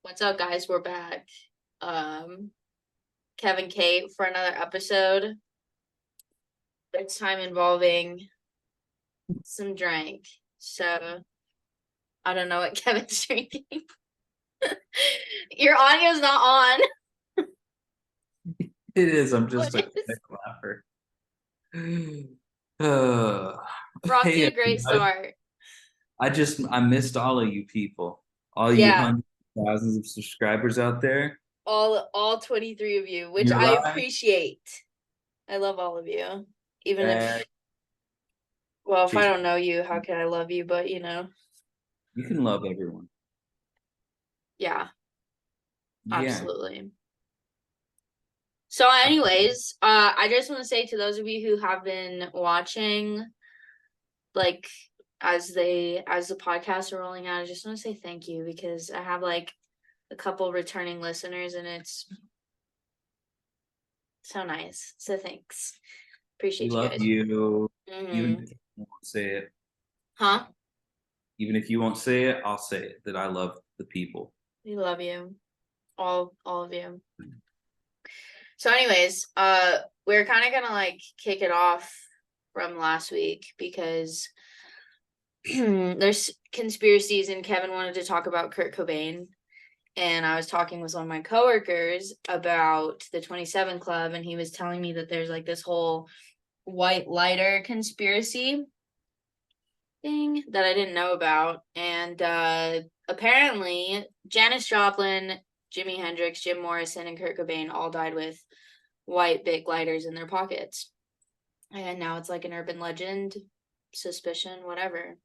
What's up, guys? We're back. Um, Kevin Kate for another episode. This time involving some drink. So I don't know what Kevin's drinking. Your audio's not on. It is. I'm What just a is? quick laugher. Uh, We're off to hey, a great everybody. start. I missed all of you people, all you Yeah, hundreds of thousands of subscribers out there. all 23 of you, which You're I alive. appreciate. I love all of you. Even Uh, if, well, if I treat don't know you, how can I love you? But you can love everyone. yeah, Yeah. absolutely. So, anyways, I just want to say to those of you who have been watching, like as the podcasts are rolling out, I just want to say thank you because I have like a couple returning listeners and it's so nice. So thanks. We Appreciate you love guys. you. Even Mm-hmm. if you won't say it, Huh? even if you won't say it, I'll say it that I love the people. We love you. All of you. So anyways, we're kind of gonna like kick it off from last week because there's conspiracies and Kevin wanted to talk about Kurt Cobain. And I was talking with one of my coworkers about the 27 Club, and he was telling me that there's like this whole white lighter conspiracy thing that I didn't know about. And apparently, Janis Joplin, Jimi Hendrix, Jim Morrison, and Kurt Cobain all died with white big lighters in their pockets. And now it's like an urban legend, suspicion, whatever.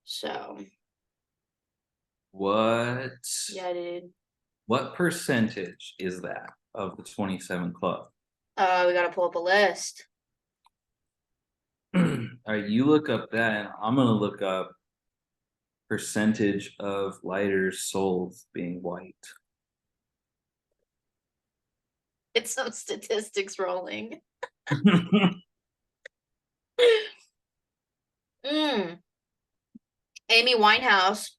So, What? yeah, dude. What percentage is that of the 27 Club? We gotta pull up a list. All right, you look up that, and I'm gonna look up percentage of lighters sold being white. It's some statistics rolling. Mm. Amy Winehouse.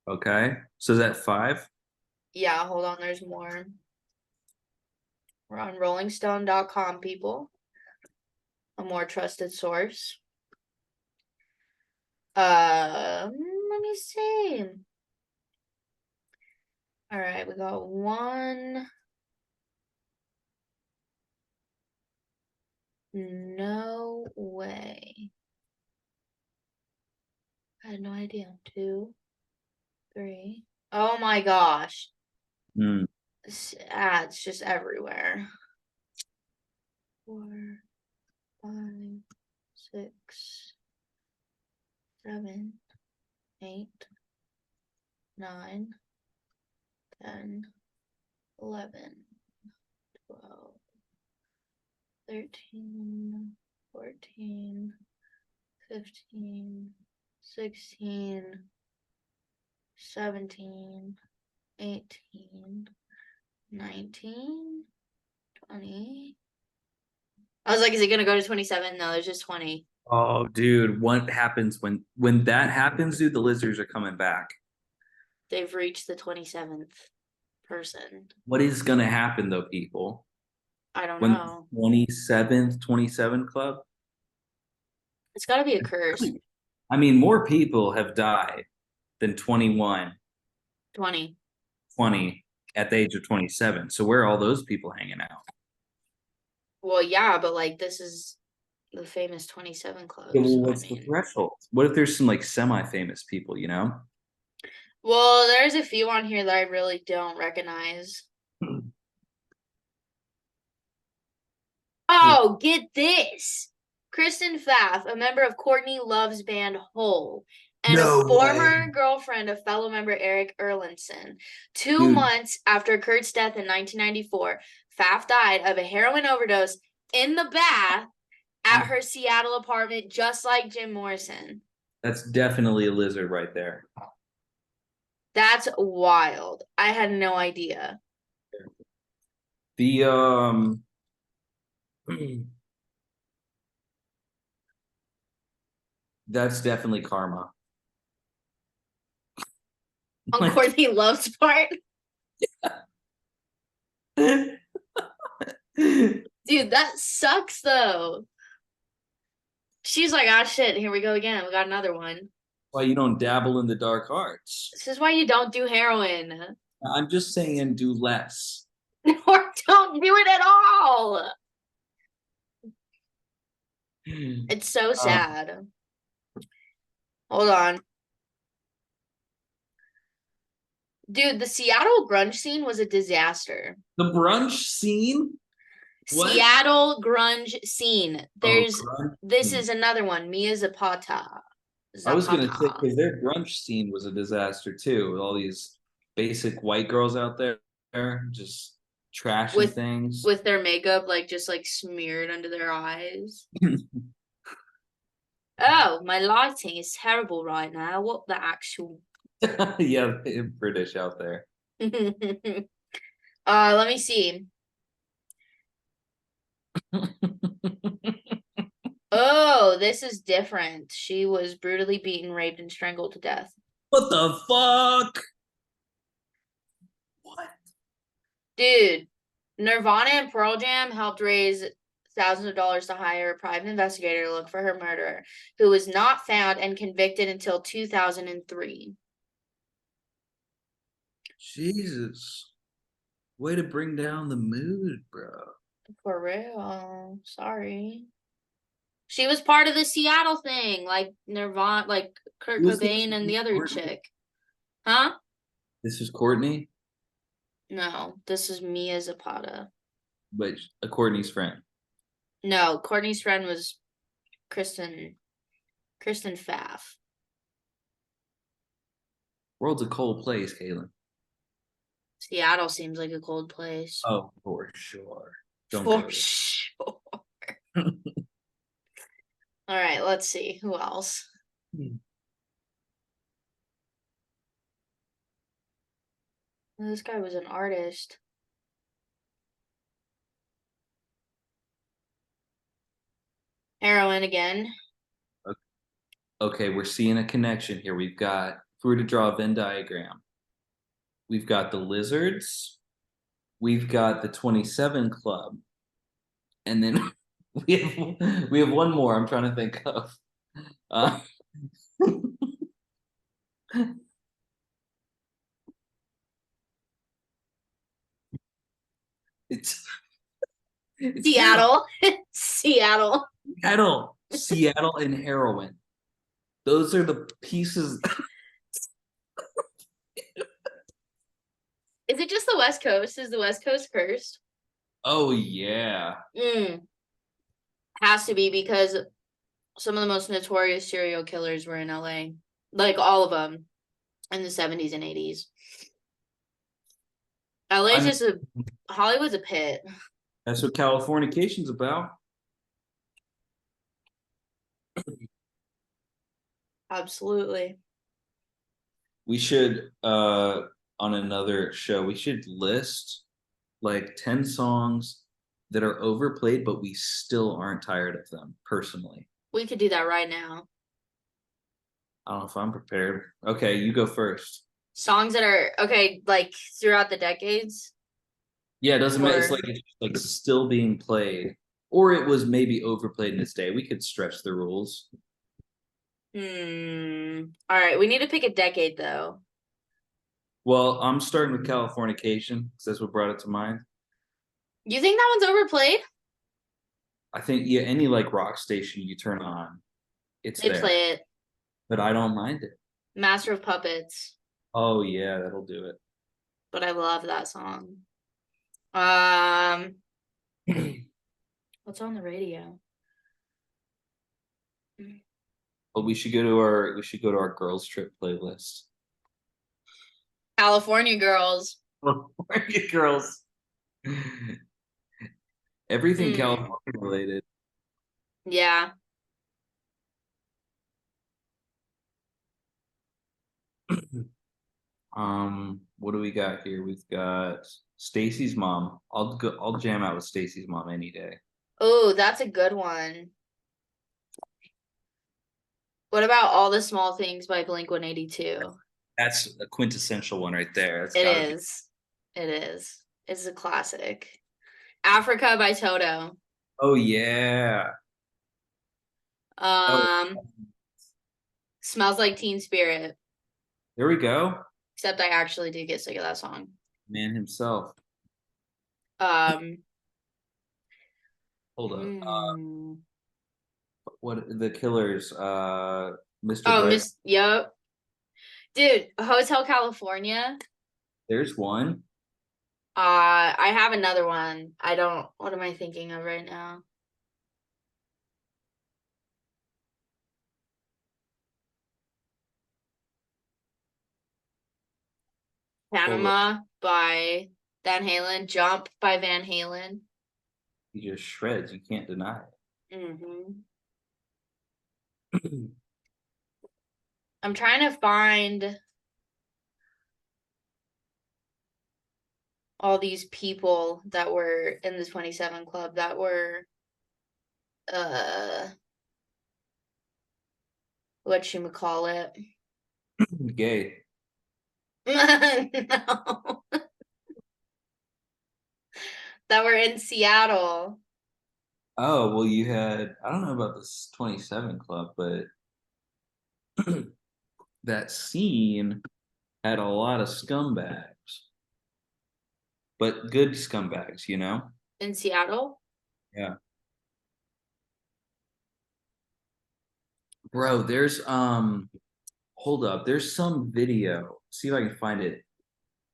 Okay, so is that five? Yeah, hold on, there's more. We're on rollingstone.com, people. A more trusted source. Let me see. All right, we got one. No way. I had no idea. Two, three. Oh my gosh. Mm. Ads just everywhere. 4, 5, 6, 7, 8, 9, 10, 11, 12, 13, 14, 15, 16, 17, 18, 19, 20. I was like, is it gonna go to 27? No, there's just 20. Oh, dude, what happens when that happens, dude? The lizards are coming back. They've reached the 27th person. What is gonna happen though, people? I don't When know. 27th 27 Club? It's gotta be a curse. I mean, more people have died than 21, 20. 20 at the age of 27. So where are all those people hanging out? Well, yeah, but like this is the famous 27 Yeah, club, well, so I what's the mean. threshold? What if there's some like semi-famous people, you know? Well, there's a few on here that I really don't recognize. Oh, get this. Kristen Pfaff, a member of Courtney Love's band Hole, and a No way. former girlfriend of fellow member Eric Erlandson. Two Dude, months after Kurt's death in 1994, Pfaff died of a heroin overdose in the bath at I'm her Seattle apartment, just like Jim Morrison. that's definitely a lizard right there. That's wild. I had no idea. The that's definitely karma. On Courtney Love's part. Dude, that sucks though. She's like, ah, shit, here we go again. We got another one. Why you don't dabble in the dark arts? This is why you don't do heroin. I'm just saying do less. Or don't do it at all. It's so sad. Hold on. Dude, the Seattle grunge scene was a disaster. The brunch scene? What? Seattle grunge scene. There's this scene. is another one. Mia Zapata. I was gonna say Zapata. because their brunch scene was a disaster too, with all these basic white girls out there just trashing With things. with their makeup like just like smeared under their eyes. Oh, my lighting is terrible right now. What the actual Yeah, British out there. let me see. Oh, this is different. She was brutally beaten, raped, and strangled to death. What the fuck? What? Dude, Nirvana and Pearl Jam helped raise thousands of dollars to hire a private investigator to look for her murderer, who was not found and convicted until 2003. Jesus. Way to bring down the mood, bro. For real. Sorry. She was part of the Seattle thing, like Nirvana, like Kurt Who's this? Cobain and the other chick. Huh? This is Courtney, No, this is Mia Zapata. but a Courtney's friend. No, Courtney's friend was Kristen Pfaff. World's a cold place, Caitlin. Seattle seems like a cold place. Oh, for sure. Don't For go sure. All right, let's see. Who else? This guy was an artist. Heroin again. Okay, we're seeing a connection here. We've got, if we were to draw a Venn diagram, we've got the lizards, we've got the 27 Club, and then we have one more I'm trying to think of. Uh, it's Seattle. Seattle. Seattle and heroin. Those are the pieces. Is it just the West Coast? Is the West Coast cursed? Oh yeah. Has to be because some of the most notorious serial killers were in LA. Like all of them in the 70s and 80s. LA's just a Hollywood's a pit. That's what Californication's about. Absolutely. We should on another show, we should list like 10 songs that are overplayed, but we still aren't tired of them personally. We could do that right now. I don't know if I'm prepared. Okay, you go first. Songs that are okay, like throughout the decades. Yeah, it doesn't matter. Or It's like still being played, or it was maybe overplayed in its day. We could stretch the rules. All right, we need to pick a decade though. Well, I'm starting with Californication because that's what brought it to mind. You think that one's overplayed? I think yeah, any like rock station you turn on, it's They there. play it. But I don't mind it. Master of Puppets. Oh yeah, that'll do it. But I love that song. What's on the radio? But we should go to our girls trip playlist. California Girls. California girls. Everything California related. Yeah. What do we got here? We've got Stacy's mom. I'll jam out with Stacy's mom any day. Oh, that's a good one. What about All the Small Things by Blink-182? That's a quintessential one right there. That's It gotta be. is. It is. It's a classic. Africa by Toto. Oh yeah. Oh, Um, Smells Like Teen Spirit. there we go. Except I actually do get sick of that song. Man himself. Um, Hold up. hmm. What the Killers? Mr. Oh, Bright. Miss. Yep. Dude, Hotel California. There's one. I have another one. I don't. What am I thinking of right now? Hold up. Panama by Van Halen. Jump by Van Halen. He just shreds. You can't deny Hmm. it. I'm trying to find all these people that were in the 27 Club that were uh whatchamacallit. Gay. No. That were in Seattle. Oh, well, you had, I don't know about this 27 Club, but that scene had a lot of scumbags, but good scumbags, you know? In Seattle? Yeah. Bro, hold up. There's some video. See if I can find it.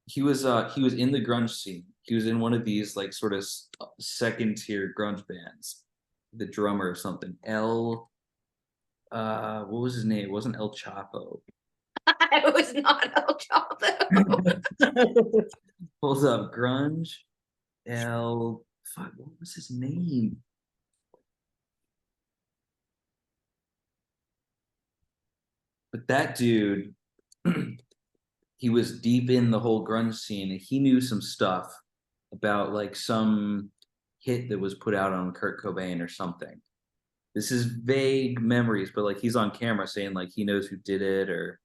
He was in the grunge scene. He was in one of these like sort of second tier grunge bands. The drummer or something. What was his name? It wasn't El Chapo. I was not El Chapo. Pulls up grunge. El fuck, what was his name? But that dude, he was deep in the whole grunge scene and he knew some stuff about like some hit that was put out on Kurt Cobain or something. This is vague memories, but like he's on camera saying like he knows who did it or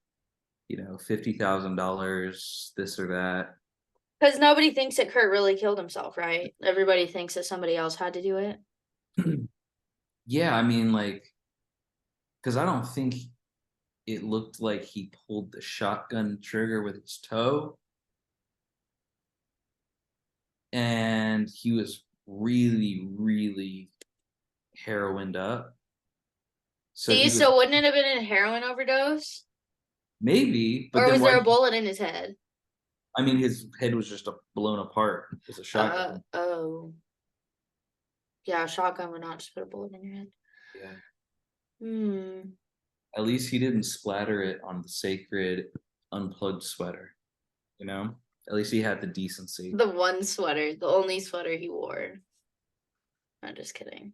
$50,000, this or that. Because nobody thinks that Kurt really killed himself, right? Everybody thinks that somebody else had to do it. Yeah, I mean like because I don't think it looked like he pulled the shotgun trigger with his toe. And he was really, really heroined up. So See, he was so wouldn't it have been a heroin overdose? maybe, but Or then was why? there a bullet in his head? I mean, his head was just blown apart with a shotgun. Oh. Yeah, a shotgun would not just put a bullet in your head. Yeah. Hmm. At least he didn't splatter it on the sacred unplugged sweater, you know? At least he had the decency. The one sweater, the only sweater he wore. I'm just kidding.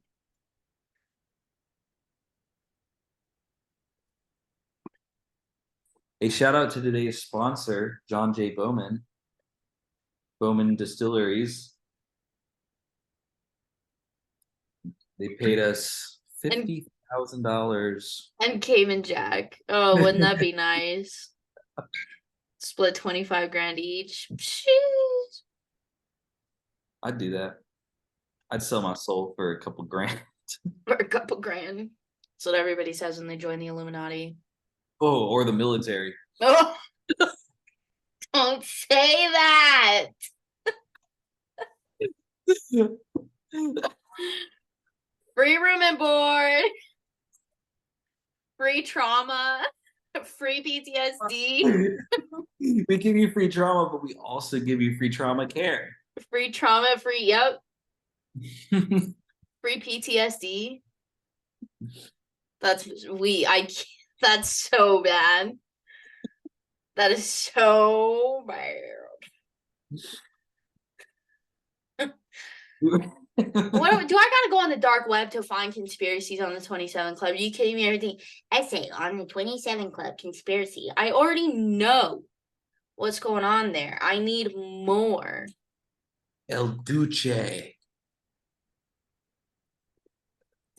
A shout out to today's sponsor, John J. Bowman, Bowman Distilleries. They paid us And $50,000. and Cayman Jack. Oh, wouldn't that be nice? Split 25 grand each. Sheesh. I'd do that. I'd sell my soul for a couple grand. For a couple grand. That's what everybody says when they join the Illuminati. Oh, or the military. Oh, don't say that. Free room and board, free trauma, free PTSD, We give you free trauma, but we also give you free trauma care. free trauma, free, yep, free PTSD. That's so bad. That is so bad. What do I gotta go on the dark web to find conspiracies on the 27 Club? Are you kidding me? Everything essay on the 27 Club conspiracy. I already know what's going on there. I need more. El Duce.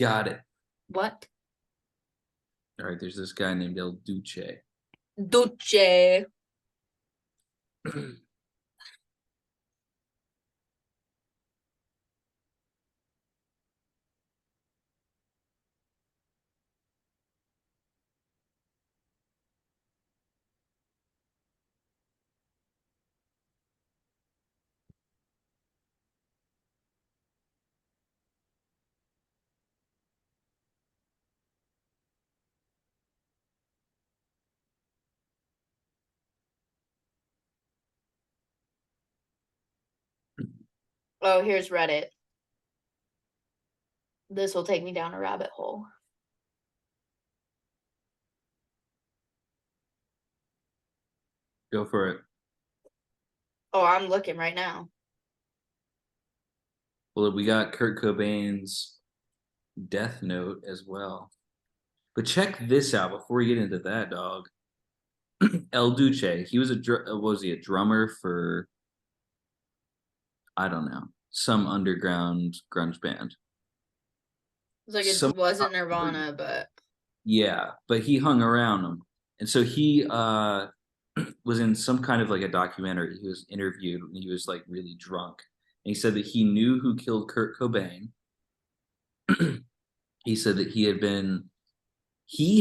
Got it. What? All right, there's this guy named El Duce. Duce. Oh, here's Reddit. This will take me down a rabbit hole. Go for it. Oh, I'm looking right now. Well, we got Kurt Cobain's death note as well. But check this out before we get into that, dog. El Duce, he was was he a drummer for I don't know, some underground grunge band. It's like it Some wasn't Nirvana, but Yeah, but he hung around them. And so he was in some kind of like a documentary. He was interviewed and he was like really drunk. And he said that he knew who killed Kurt Cobain. He said that he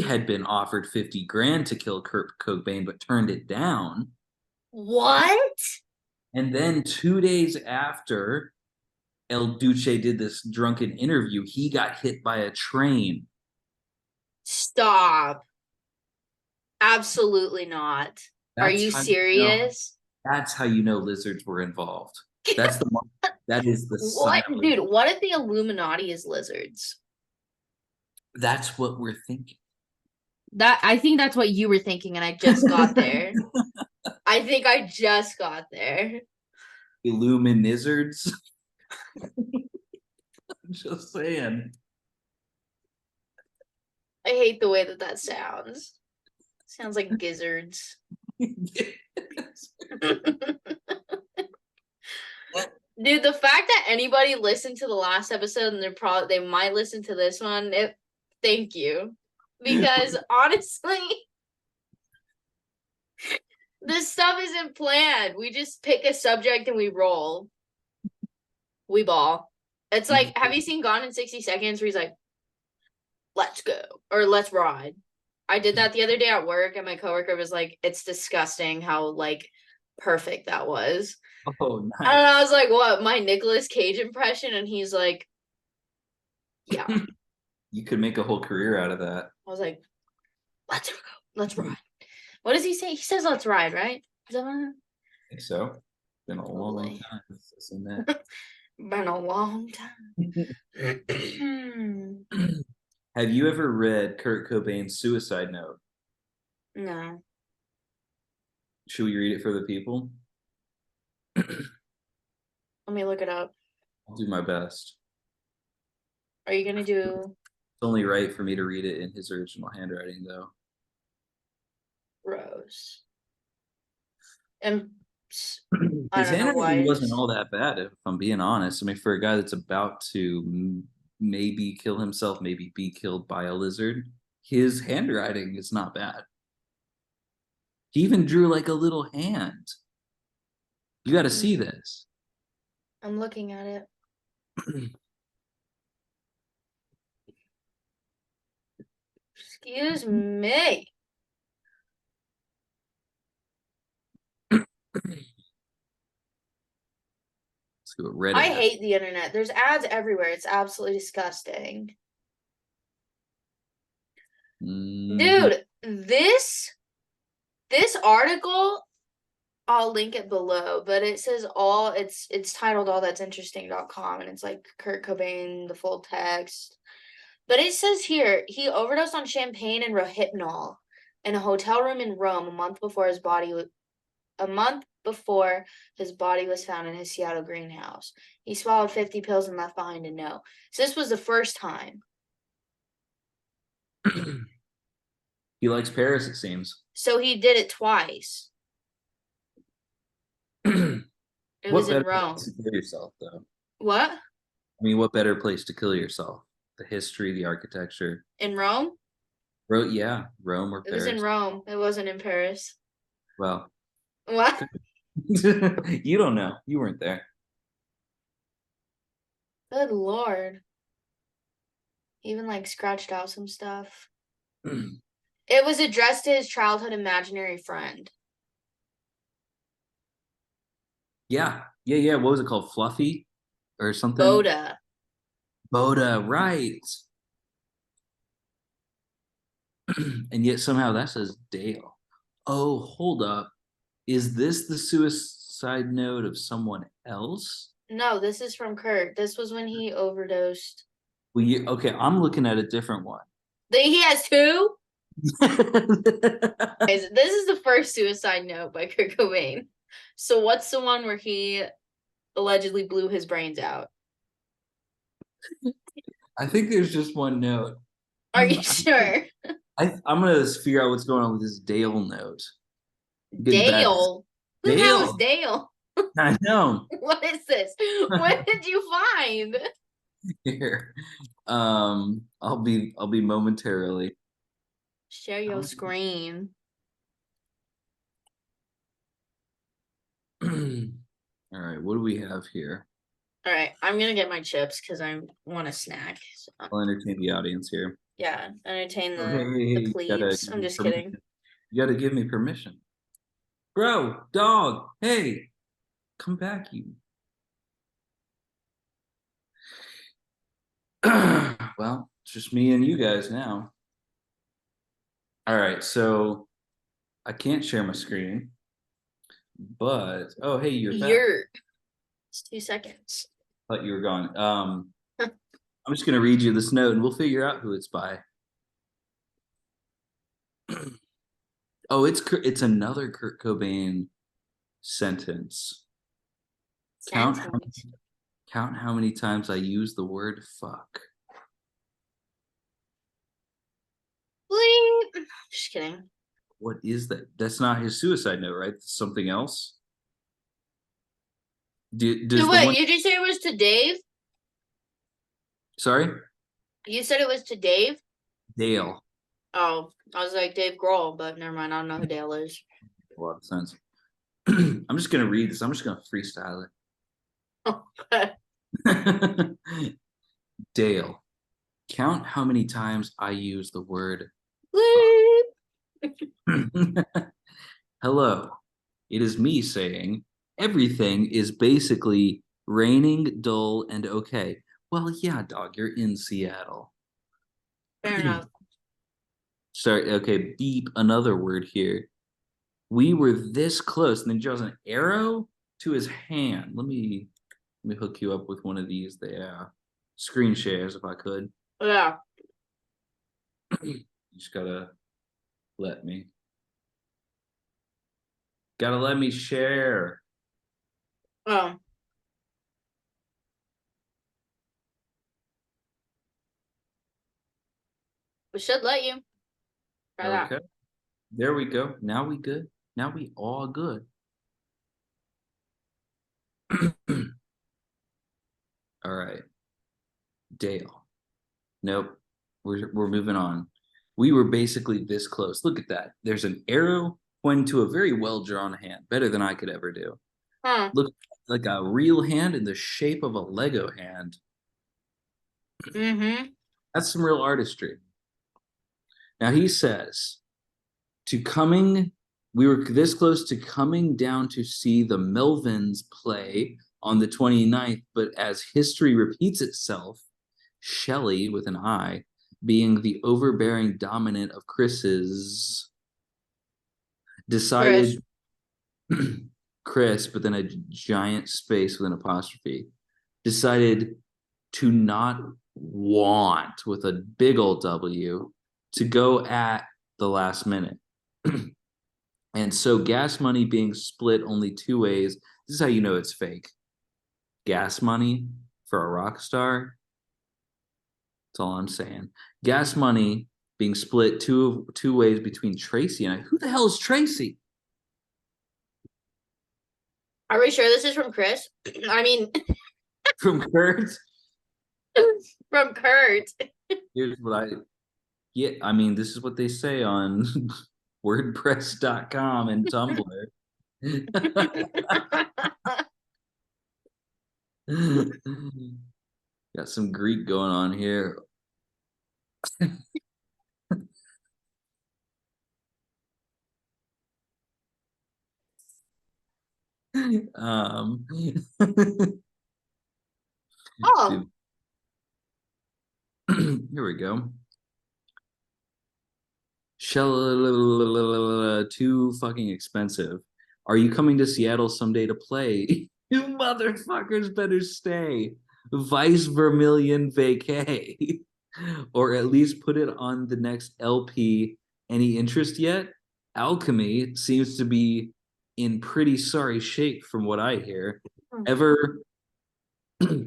had been offered 50 grand to kill Kurt Cobain, but turned it down. what? And then 2 days after El Duce did this drunken interview, he got hit by a train. Stop. Absolutely not. Are That's you how you know. serious? That's how you know lizards were involved. That's the that is the sign What? of Dude, what if the Illuminati is lizards? that's what we're thinking. That I think that's what you were thinking, and I just got there. I think I just got there. Illuminizards. I'm just saying. I hate the way that sounds. Sounds like gizzards. Dude, the fact that anybody listened to the last episode and they might listen to this one, thank you. Because honestly, this stuff isn't planned. We just pick a subject and we roll. We ball. It's like, have you seen Gone in 60 Seconds where he's like, let's go or let's ride? I did that the other day at work and my coworker was like, it's disgusting how like perfect that was. Oh, And nice. I was like, what, my Nicolas Cage impression? And he's like, yeah. You could make a whole career out of that. I was like, let's go. Let's ride. What does he say? He says let's ride, right? Is that what I think so. Been a long, long Probably. time since I've seen that. Been a long time. Have you ever read Kurt Cobain's suicide note? No. Should we read it for the people? Let me look it up. I'll do my best. Are you gonna do It's only right for me to read it in his original handwriting, though. Rose? And I His don't know why. handwriting wasn't all that bad, if I'm being honest. I mean, for a guy that's about to maybe kill himself, maybe be killed by a lizard, his handwriting is not bad. He even drew like a little hand. You got to see this. I'm looking at it. Excuse me. Let's go Reddit. I hate the internet. There's ads everywhere. It's absolutely disgusting. Dude, this article, I'll link it below, but it says it's titled allthat'sinteresting.com and it's like Kurt Cobain, the full text. But it says here he overdosed on champagne and rohypnol in a hotel room in Rome a month before his body was found in his Seattle greenhouse. He swallowed 50 pills and left behind a note. So this was the first time. He likes Paris, it seems. So he did it twice. It was in Rome. To kill yourself, though? What? I mean, what better place to kill yourself? The history, the architecture. In Rome? Yeah, Rome or It Paris. was in Rome. It wasn't in Paris. Well, What? You don't know. You weren't there. Good Lord. Even like scratched out some stuff. It was addressed to his childhood imaginary friend. Yeah. Yeah, yeah. What was it called? Fluffy or something? Boda. Boda, right. And yet somehow that says Dale. Oh, hold up. Is this the suicide note of someone else? No, this is from Kurt. This was when he overdosed. Well, okay, I'm looking at a different one. He has two? This is the first suicide note by Kurt Cobain. So what's the one where he allegedly blew his brains out? I think there's just one note. Are you sure? I'm gonna figure out what's going on with this Dale note. Getting bad. Dale? Who the hell is Dale. Dale? I know. What is this? What did you find? Here. I'll be momentarily. Share your screen. All right, what do we have here? All right, I'm gonna get my chips because I want a snack. So, I'll entertain the audience here. yeah, entertain Oh, hey, the hey, hey, the plebes. I'm just kidding. You gotta give me permission. Bro, dog, hey, come back, you. Well, it's just me and you guys now. All right, so I can't share my screen, but oh, hey, you're back. It's 2 seconds. Thought you were gone. I'm just gonna read you this note, and we'll figure out who it's by. Oh, it's another Kurt Cobain sentence. Sentence. Count how many times I use the word fuck. Bleep. Just kidding. What is that? That's not his suicide note, right? That's something else. Does So the wait, one? you just say it was to Dave? Sorry, You said it was to Dave? Dale. Oh, I was like Dave Grohl, but never mind. I don't know who Dale is. A lot of sense. I'm just gonna read this. I'm just gonna freestyle it. Dale, count how many times I use the word Bleep. hello. It is me saying everything is basically raining, dull, and okay. Well, yeah, dog, you're in Seattle. Fair enough. Sorry, okay, beep another word here. We were this close, and then he draws an arrow to his hand. Let me hook you up with one of these. Screen shares if I could. Yeah. You just gotta let me. Gotta let me share. Oh. We should let you. Try that. Okay. There we go. Now we good. Now we all good. All right. Dale. Nope. We're moving on. We were basically this close. Look at that. There's an arrow pointing to a very well drawn hand, better than I could ever do. Huh. Look like a real hand in the shape of a Lego hand. Mm-hmm. That's some real artistry. Now he says, to coming, we were this close to coming down to see the Melvins play on the 29th, but as history repeats itself, Shelley with an I being the overbearing dominant of Chris's Chris. decided Chris, but then a giant space with an apostrophe, decided to not want with a big old W to go at the last minute. And so gas money being split only two ways. This is how you know it's fake. Gas money for a rock star. That's all I'm saying. Gas money being split two ways between Tracy and I. Who the hell is Tracy? Are we sure this is from Chris? I mean, From Kurt. from Kurt. Here's what I mean, this is what they say on WordPress.com and Tumblr. Got some Greek going on here. Um, Oh, here we go. Shell too fucking expensive. Are you coming to Seattle someday to play? You motherfuckers better stay. Vice Vermilion vacay. Or at least put it on the next LP. Any interest yet? Alchemy seems to be in pretty sorry shape from what I hear. Ever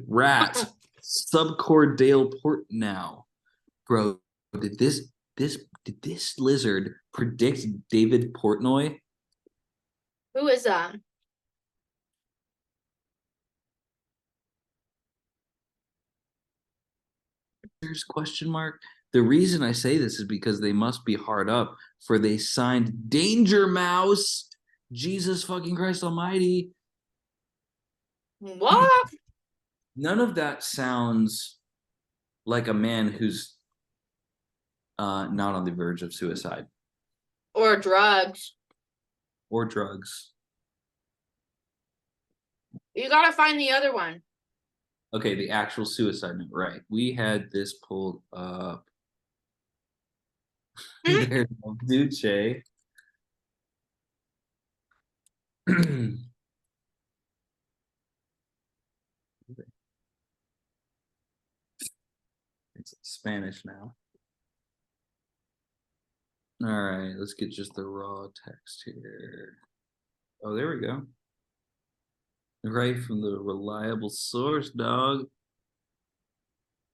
rat subcore Dale Port now. Bro, did this lizard predict David Portnoy? who is that? There's question mark. The reason I say this is because they must be hard up, for they signed Danger Mouse. Jesus fucking Christ Almighty. What? None of that sounds like a man who's not on the verge of suicide Or drugs? or drugs. You gotta find the other one. Okay, the actual suicide note, right? We had this pulled up. There's no Duce. It's Spanish now. All right, let's get just the raw text here. Oh, there we go. Right from the reliable source, dog.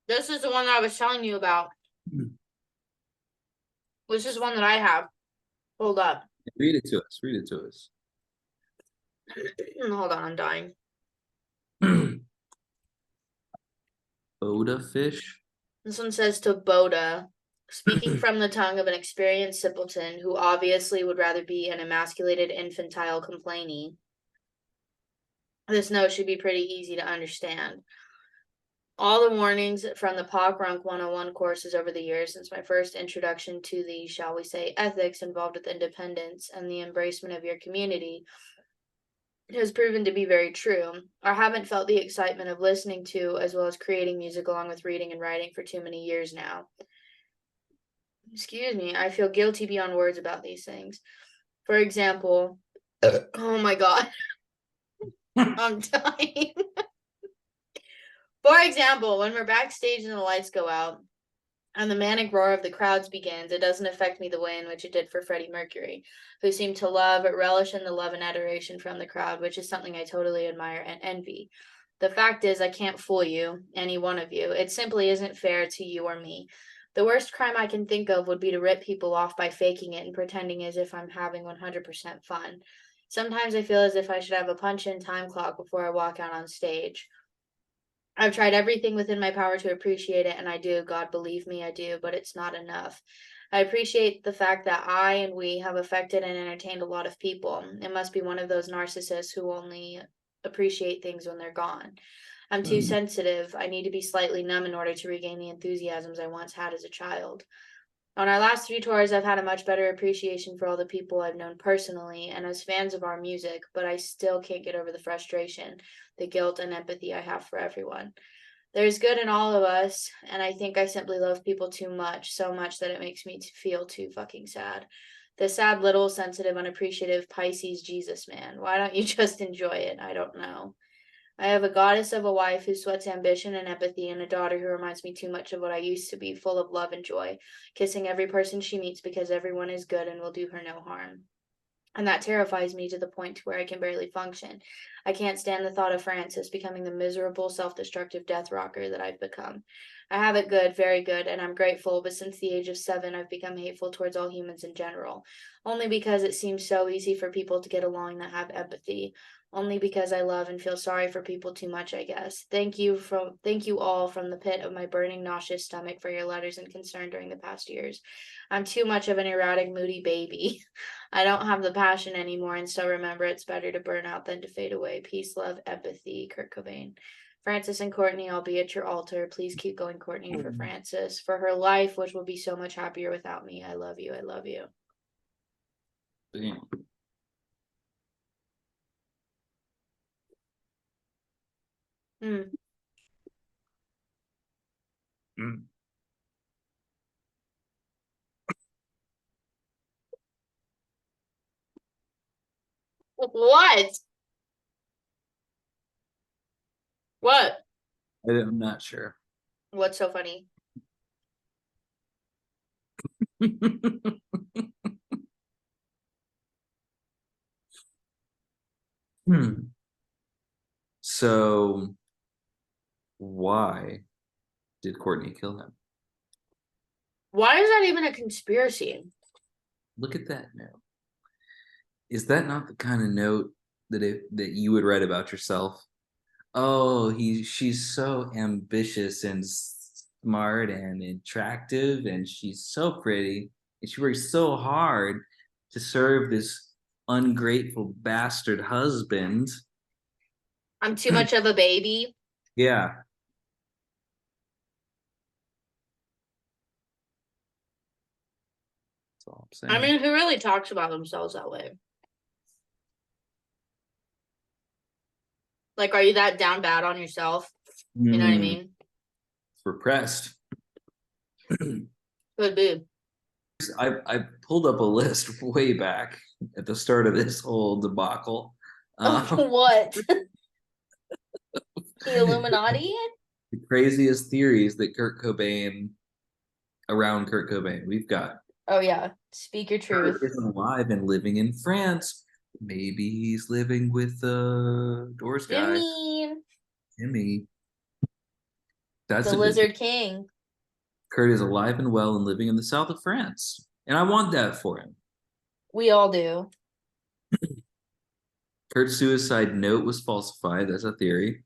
This is the one that I was telling you about. This is one that I have. Hold up. Read it to us. Read it to us. Hold on, I'm dying. Oda fish. This one says to Boda, speaking from the tongue of an experienced simpleton who obviously would rather be an emasculated infantile complainee. This note should be pretty easy to understand. All the warnings from the Pop Runk 101 courses over the years since my first introduction to the, shall we say, ethics involved with independence and the embracement of your community has proven to be very true. I haven't felt the excitement of listening to as well as creating music along with reading and writing for too many years now. Excuse me, I feel guilty beyond words about these things. For example, oh my god, I'm dying. For example, when we're backstage and the lights go out and the manic roar of the crowds begins, it doesn't affect me the way in which it did for Freddie Mercury, who seemed to relish in the love and adoration from the crowd, which is something I totally admire and envy. The fact is, I can't fool you, any one of you. It simply isn't fair to you or me. The worst crime I can think of would be to rip people off by faking it and pretending as if I'm having 100% fun. Sometimes I feel as if I should have a punch-in time clock before I walk out on stage. I've tried everything within my power to appreciate it, and I do. God, believe me, I do, but it's not enough. I appreciate the fact that I and we have affected and entertained a lot of people. It must be one of those narcissists who only appreciate things when they're gone. I'm too sensitive. I need to be slightly numb in order to regain the enthusiasms I once had as a child. On our last 3 tours, I've had a much better appreciation for all the people I've known personally and as fans of our music, but I still can't get over the frustration, the guilt, and empathy I have for everyone. There's good in all of us, and I think I simply love people too much, so much that it makes me feel too fucking sad. The sad little sensitive, unappreciative Pisces Jesus man. Why don't you just enjoy it? I don't know. I have a goddess of a wife who sweats ambition and empathy, and a daughter who reminds me too much of what I used to be, full of love and joy, kissing every person she meets because everyone is good and will do her no harm. And that terrifies me to the point where I can barely function. I can't stand the thought of Francis becoming the miserable, self-destructive death rocker that I've become. I have it good, very good, and I'm grateful, but since the age of 7, I've become hateful towards all humans in general. Only because it seems so easy for people to get along that have empathy. Only because I love and feel sorry for people too much, I guess. Thank you all from the pit of my burning, nauseous stomach for your letters and concern during the past years. I'm too much of an erratic, moody baby. I don't have the passion anymore, and so remember it's better to burn out than to fade away. Peace, love, empathy, Kurt Cobain. Francis and Courtney, I'll be at your altar. Please keep going, Courtney, for Francis, for her life, which will be so much happier without me. I love you. I love you. Damn. Mm. Mm. What? What? I'm not sure. What's so funny? Hmm. So, why did Courtney kill him? Why is that even a conspiracy? Look at that note. Is that not the kind of note that you would write about yourself? Oh, she's so ambitious and smart and attractive, and she's so pretty, and she works so hard to serve this ungrateful bastard husband. I'm too much of a baby. Yeah, that's all I'm I saying. mean, who really talks about themselves that way? Like, are you that down bad on yourself? You know what I mean? Repressed. Could be. I pulled up a list way back at the start of this whole debacle. What? The Illuminati? The craziest theories that Kurt Cobain around Kurt Cobain. We've got Oh yeah. Speak your Kurt truth. isn't alive and living in France. Maybe he's living with the Doors guy, Jimmy, Jimmy. That's the a good theory. Lizard King. Kurt is alive and well and living in the south of France. And I want that for him. We all do. Kurt's suicide note was falsified. That's a theory.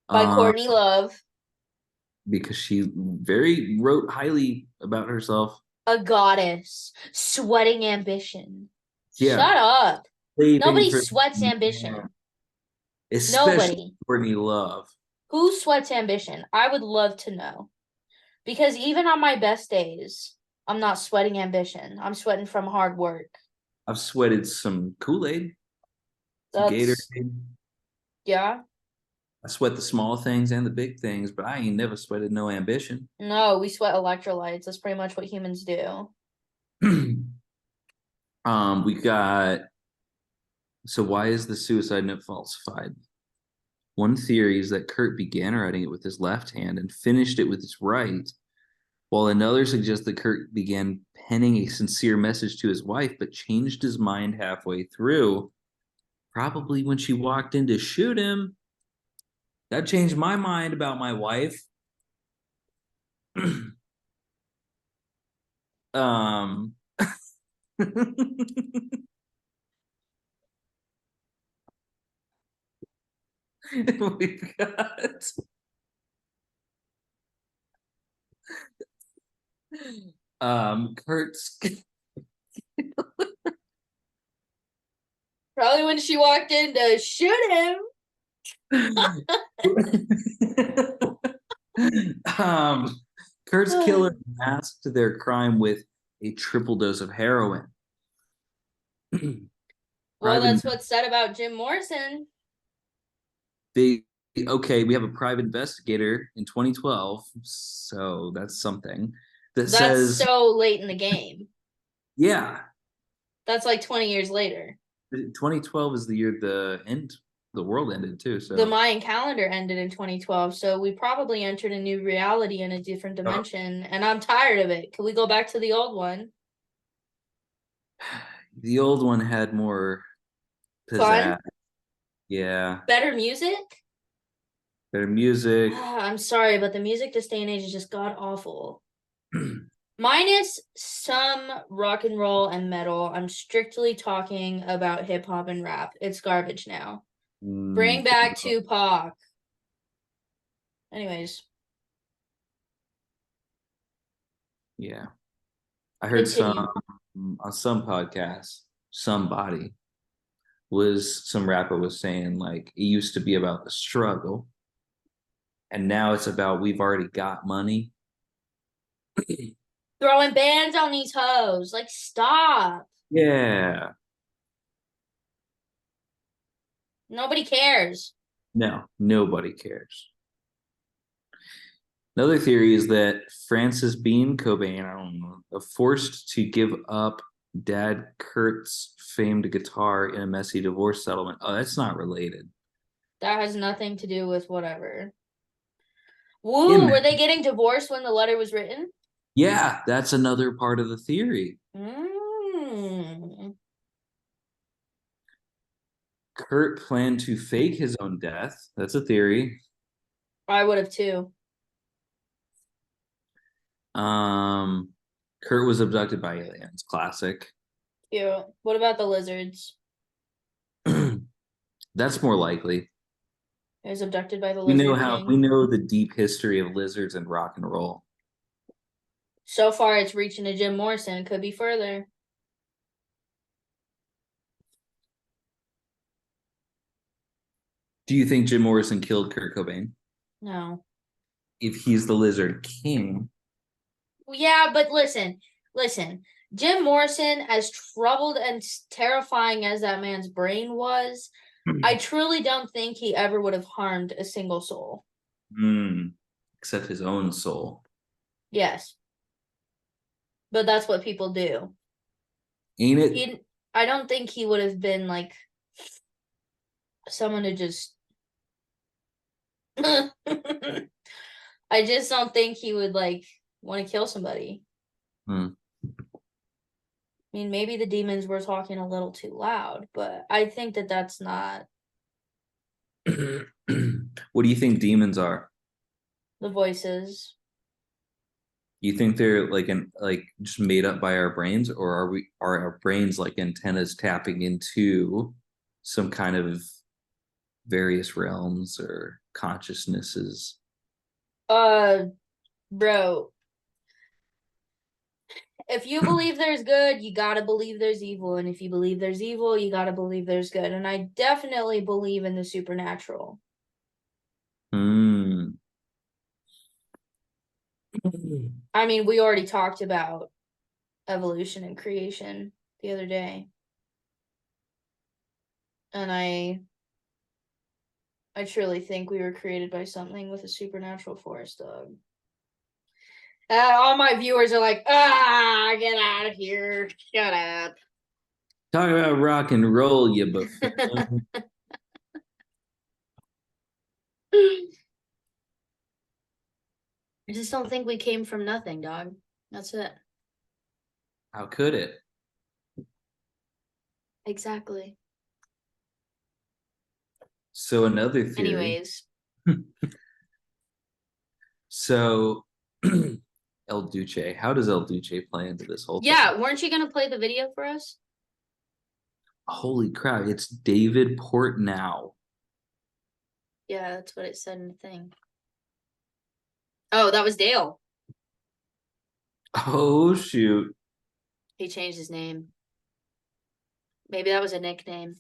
By Um, Courtney Love. because she very wrote highly about herself. A goddess. Sweating ambition. Yeah, Shut up. slaving Nobody for sweats man, ambition. especially Nobody. Courtney Love. Who sweats ambition? I would love to know. Because even on my best days, I'm not sweating ambition. I'm sweating from hard work. I've sweated some Kool-Aid, some That's, Gatorade. yeah. I sweat the small things and the big things, but I ain't never sweated no ambition. No, we sweat electrolytes. That's pretty much what humans do. We got so why is the suicide note falsified? One theory is that Kurt began writing it with his left hand and finished it with his right, while another suggests that Kurt began penning a sincere message to his wife, but changed his mind halfway through, probably when she walked in to shoot him. That changed my mind about my wife. um we've got Kurt's Probably when she walked in to shoot him. um Kurt's killer masked their crime with a triple dose of heroin. Well, Private that's what's said about Jim Morrison. they okay, we have a private investigator in 2012, so that's something that That's says so late in the game. yeah, That's like 20 years later. 2012 is the year the world ended too, The so Mayan calendar ended in 2012, so we probably entered a new reality in a different dimension, and I'm tired of it. Can we go back to the old one? the old one had more Fun? pizzazz. Yeah. Better music? Better music. I'm sorry, but the music this day and age is just god awful. Minus some rock and roll and metal. I'm strictly talking about hip hop and rap. It's garbage now. Bring back Tupac. Anyways, Yeah. I heard continue. on some podcasts, some rapper was saying like it used to be about the struggle and now it's about we've already got money. Throwing bands on these hoes. Like, stop. Yeah. Nobody cares. No, nobody cares. Another theory is that Francis Bean Cobain, I don't know, forced to give up Dad Kurt's famed guitar in a messy divorce settlement. Oh, that's not related. That has nothing to do with whatever. Yeah, Woo, were they getting divorced when the letter was written? yeah, that's another part of the theory. Mm. Kurt planned to fake his own death. That's a theory. I would have too. Um, Kurt was abducted by aliens. Classic. Cute. What about the lizards? That's more likely. He was abducted by the We know Lizard how we King. know the deep history of lizards and rock and roll. So far, it's reaching to Jim Morrison. It could be further. Do you think Jim Morrison killed Kurt Cobain? No. If he's the Lizard King, Yeah, but listen. Jim Morrison, as troubled and terrifying as that man's brain was, I truly don't think he ever would have harmed a single soul. except his own soul. Yes, but that's what people do. Ain't it? He, I don't think he would have been like someone to just. I just don't think he would like want to kill somebody. Hmm. I mean, maybe the demons were talking a little too loud, but I think that that's not What do you think demons are? the voices. You think they're like just made up by our brains, or are our brains like antennas tapping into some kind of various realms or consciousnesses? Uh, bro, if you believe there's good, you gotta believe there's evil, and if you believe there's evil, you gotta believe there's good. And I definitely believe in the supernatural. Hmm. I mean, we already talked about evolution and creation the other day, and I truly think we were created by something with a supernatural force, dog. All my viewers are like, get out of here. Shut up. Talk about rock and roll, you buffoon. I just don't think we came from nothing, dog. That's it. How could it? Exactly. So another theory. Anyways. So El Duce, how does El Duce play into this whole thing? Yeah, weren't you gonna play the video for us? Holy crap, it's David Portnow. Yeah, that's what it said in the thing. Oh, that was Dale. Oh shoot. He changed his name. Maybe that was a nickname.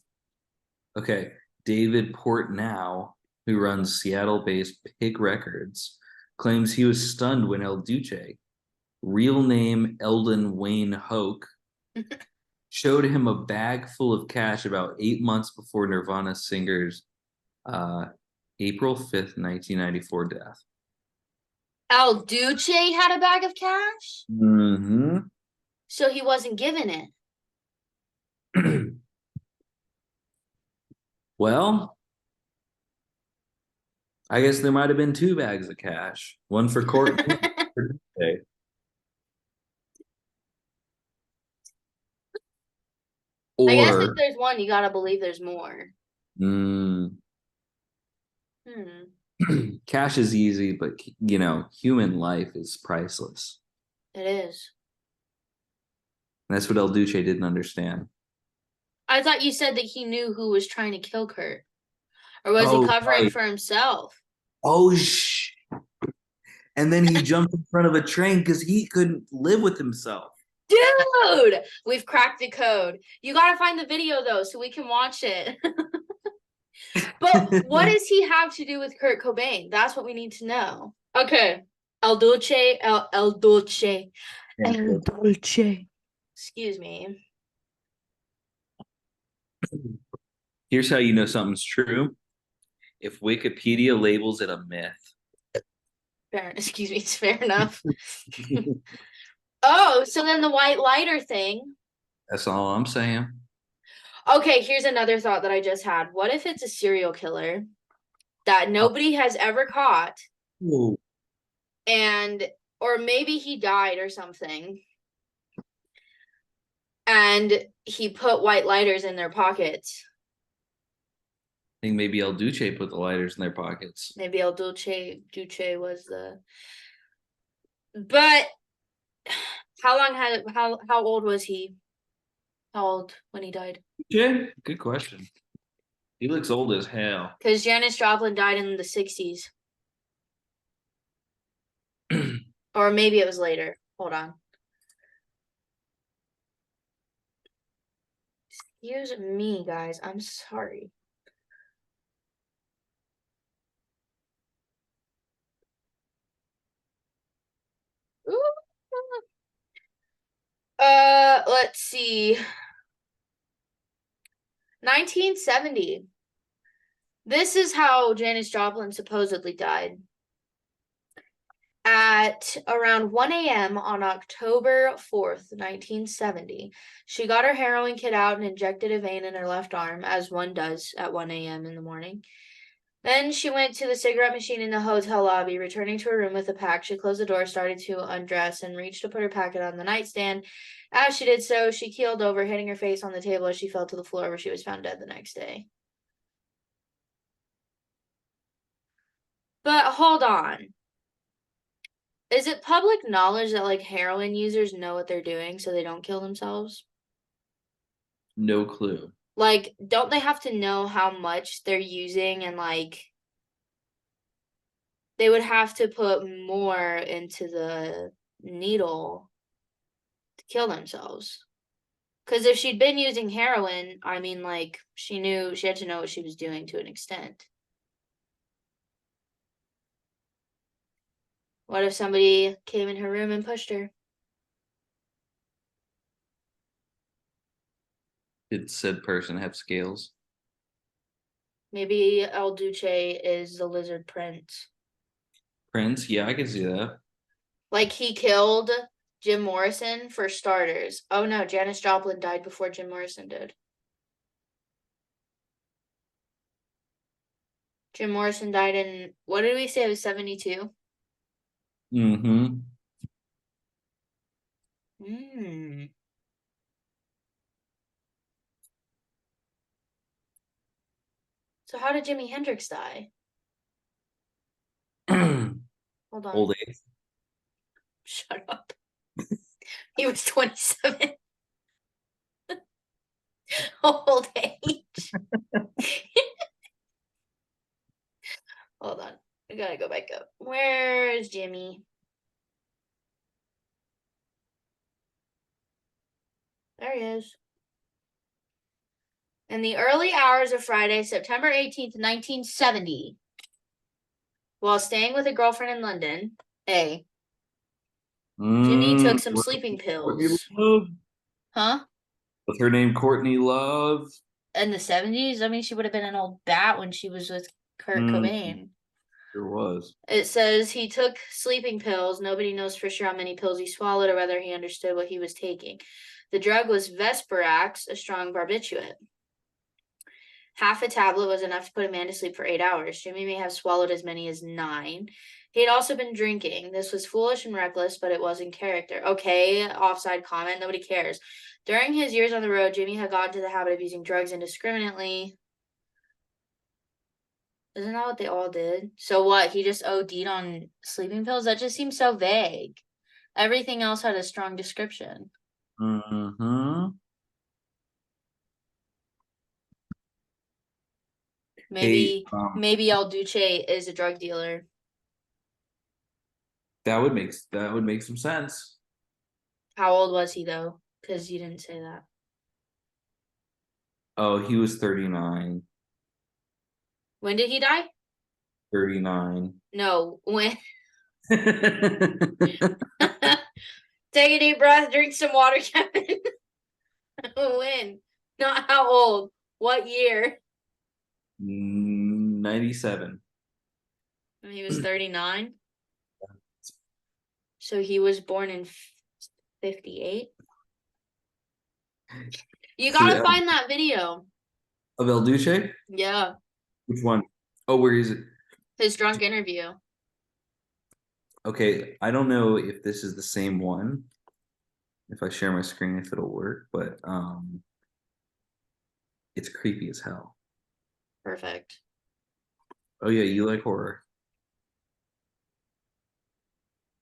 Okay, David Portnow, who runs Seattle-based Pig Records, claims he was stunned when El Duce, real name Eldon Wayne Hoke, showed him a bag full of cash about 8 months before Nirvana singer's uh, April 5th, 1994 death. El Duce had a bag of cash? Mm-hmm. So he wasn't given it. Well, I guess there might have been two bags of cash, one for Courtney, one for Duce. I guess if Or there's one, you gotta believe there's more. mm, Hmm. Cash is easy, but human life is priceless. It is. And that's what El Duce didn't understand. I thought you said that he knew who was trying to kill Kurt. Or was he Oh, covering right. for himself? Oh, and then he jumped in front of a train because he couldn't live with himself. Dude, we've cracked the code. You gotta find the video though, so we can watch it. But what does he have to do with Kurt Cobain? That's what we need to know. Okay. El Dulce, El Dulce, El Dulce. Excuse me. Here's how you know something's true. If Wikipedia labels it a myth. Excuse me, it's fair enough. Oh, so then the white lighter thing. That's all I'm saying. Okay, here's another thought that I just had. What if it's a serial killer that nobody has ever caught, Oh, and or maybe he died or something, and he put white lighters in their pockets? I think maybe El Duce put the lighters in their pockets. Maybe El Duce was the. But how old was he? How old when he died? Yeah, good question. He looks old as hell. Because Janis Joplin died in the 60s. Or maybe it was later. Hold on. Excuse me, guys. I'm sorry. Let's see. 1970. This is how Janis Joplin supposedly died. At around 1 a.m. on October 4th, 1970, she got her heroin kit out and injected a vein in her left arm, as one does at 1 a.m. in the morning. Then she went to the cigarette machine in the hotel lobby. Returning to her room with a pack, she closed the door, started to undress, and reached to put her packet on the nightstand. As she did so, she keeled over, hitting her face on the table as she fell to the floor, where she was found dead the next day. But hold on. Is it public knowledge that like heroin users know what they're doing so they don't kill themselves? No clue. Like, don't they have to know how much they're using, and like they would have to put more into the needle to kill themselves? Because if she'd been using heroin, I mean, like, she had to know what she was doing to an extent. What if somebody came in her room and pushed her? Did said person have scales? Maybe El Duce is the lizard prince. Prince? Yeah, I can see that. Like, he killed Jim Morrison for starters. Oh no, Janis Joplin died before Jim Morrison did. Jim Morrison died in, what did we say? It was 72? Mm-hmm. Hmm. So how did Jimi Hendrix die? Hold on. Old age. Shut up. He was 27. Old age. Hold on. I gotta go back up. Where's Jimmy? There he is. In the early hours of Friday, September 18th, 1970, while staying with a girlfriend in London, Jimmy took some sleeping Courtney pills. Love. Huh? With her name Courtney Love. In the 70s? I mean, she would have been an old bat when she was with Kurt Mm, Cobain. sure was. It says he took sleeping pills. Nobody knows for sure how many pills he swallowed or whether he understood what he was taking. The drug was Vesperax, a strong barbiturate. Half a tablet was enough to put a man to sleep for 8 hours. Jimmy may have swallowed as many as 9. He had also been drinking. This was foolish and reckless, but it was in character. Okay, offside comment. Nobody cares. During his years on the road, Jimmy had gotten into the habit of using drugs indiscriminately. Isn't that what they all did? So what? He just OD'd on sleeping pills? That just seems so vague. Everything else had a strong description. Mm-hmm. Maybe Hey, maybe El Duce is a drug dealer. that would make some sense. How old was he though? Because you didn't say that. Oh, he was 39. When did he die? 39. No, when. Take a deep breath, drink some water, Kevin. When? Not how old. What year? 97. When he was 39. So he was born in 58. You So gotta find that video. of El Duce? Yeah, Which one? Oh, where is it? his drunk interview. Okay, I don't know if this is the same one. If I share my screen, if it'll work, but it's creepy as hell. Perfect. Oh yeah, you like horror.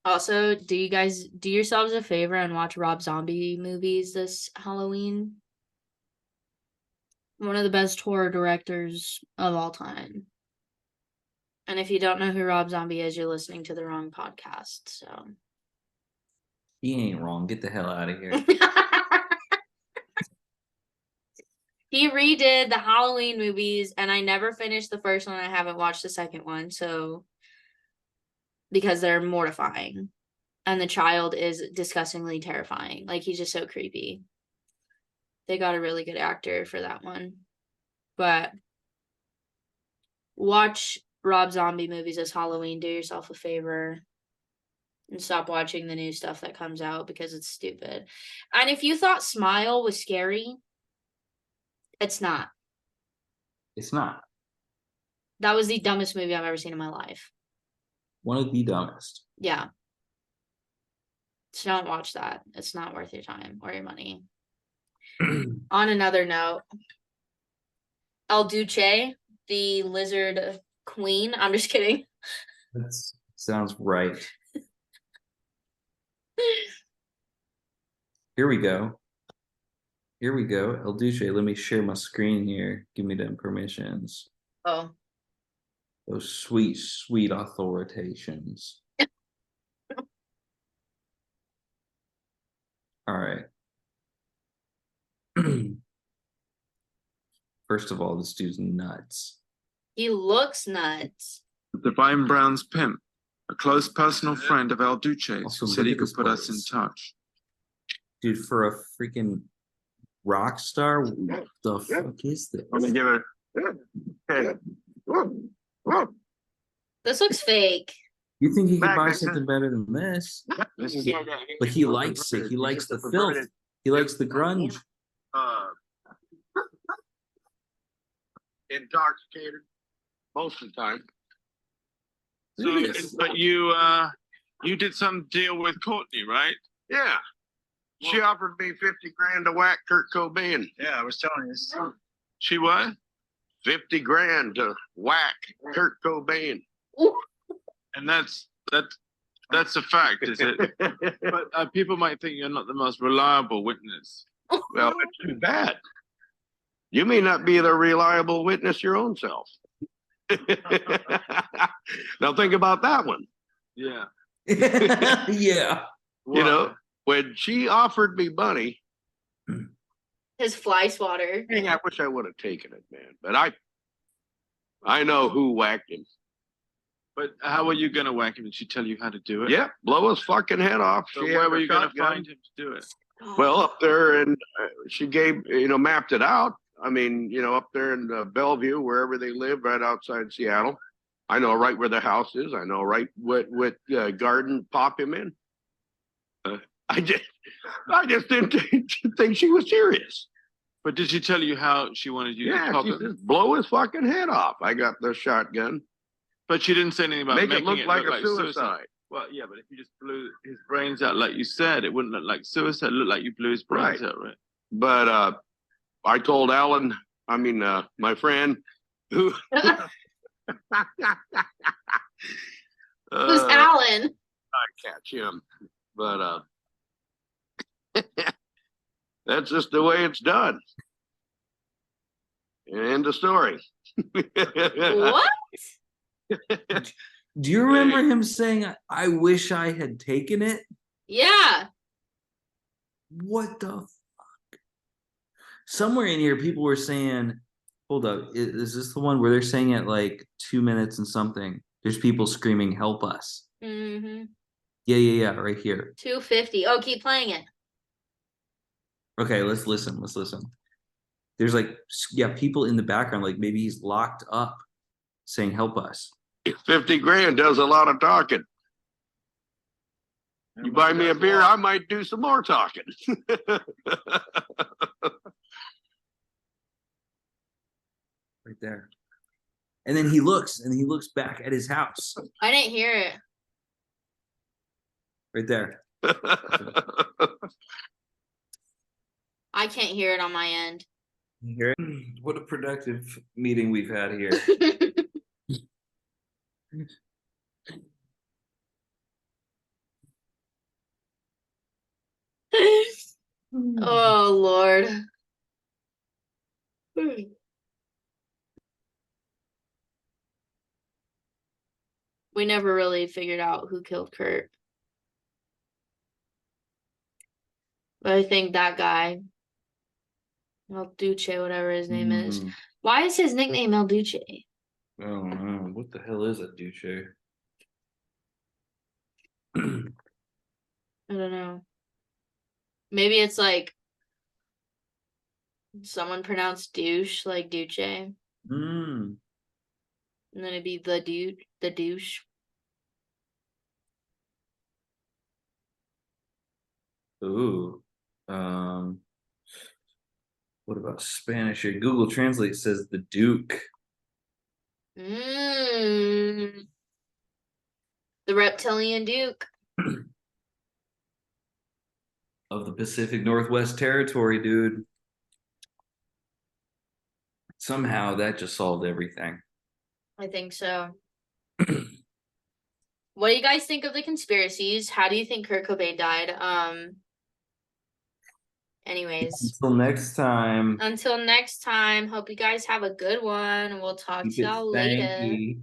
Also, do you guys do yourselves a favor and watch Rob Zombie movies this Halloween? One of the best horror directors of all time. And if you don't know who Rob Zombie is, you're listening to the wrong podcast. So He ain't wrong. Get the hell out of here. he redid the Halloween movies, and I never finished the first one. I haven't watched the second one, so because they're mortifying. And the child is disgustingly terrifying. Like, he's just so creepy. They got a really good actor for that one. But watch Rob Zombie movies this Halloween. Do yourself a favor and stop watching the new stuff that comes out because it's stupid. And if you thought Smile was scary, it's not. It's not. That was the dumbest movie I've ever seen in my life. One of the dumbest. Yeah. So don't watch that. It's not worth your time or your money. On another note, El Duce, the lizard queen. I'm just kidding. That sounds right. Here we go. Here we go. El Duce, let me share my screen here. Give me them permissions. Oh. Those sweet, sweet authorizations. All right. First of all, this dude's nuts. He looks nuts. Divine Brown's pimp, a close personal friend of El Duce's, Also, who said look he at could this put us in place. touch. Dude, for a freaking rock star, what the fuck is this? Let me give it. Hey. This looks fake. You think he could buy Magnus, something better than this? This is But he likes it. He likes the filth. He likes the grunge. Intoxicated most of the time. Look at this. But you did some deal with Courtney, right? Yeah. She offered me 50 grand to whack Kurt Cobain. Yeah, I was telling you. She what? 50 grand to whack Kurt Cobain. Ooh. And that's a fact, is it? But people might think you're not the most reliable witness. Well, it's too bad. You may not be the reliable witness your own self. Now think about that one. Yeah. Yeah. You know, when she offered me money, His fly swatter. dang, I wish I would have taken it, man. But I know who whacked him. But how are you going to whack him? Did she tell you how to do it? Yeah, blow his fucking head off. So She where had were a you going to shotgun. find him to do it? Well, up there, and she gave, mapped it out. I mean, up there in Bellevue, wherever they live, right outside Seattle. I know right where the house is. I know right what garden pop him in. I just didn't think she was serious. But did she tell you how she wanted you to Yeah, pop she him? says, blow his fucking head off. I got the shotgun. But she didn't say anything about Make it making look like a suicide. Well, yeah, but if you just blew his brains out like you said, it wouldn't look like suicide. It looked like you blew his brains out, right? But I told Alan, my friend, who Who's Alan? I catch him, but that's just the way it's done. End of story. What? Do you remember him saying, I wish I had taken it? Yeah. What the fuck? Somewhere in here, people were saying, hold up, is this the one where they're saying it like 2 minutes and something? There's people screaming, help us. Mm-hmm. Yeah, right here. 250. Oh, keep playing it. Okay, let's listen. There's like, yeah, people in the background, like maybe he's locked up saying, help us. 50 grand does a lot of talking. You buy me a beer, I might do some more talking. Right there. And then he looks back at his house. I didn't hear it. Right there. I can't hear it on my end. You hear it? What a productive meeting we've had here. Oh, Lord. We never really figured out who killed Kurt. But I think that guy, El Duce, whatever his name is. Why is his nickname El Duce? Oh no, what the hell is a Duce? I don't know. Maybe it's like someone pronounced douche like Duce. And then it'd be the dude, the douche. Ooh. What about Spanish here? Google Translate says the Duke. The reptilian Duke. Of the Pacific Northwest Territory, dude. Somehow that just solved everything. I think so. What do you guys think of the conspiracies? How do you think Kurt Cobain died? Anyways. Until next time. Hope you guys have a good one. And we'll talk Keep to it y'all later. stanky.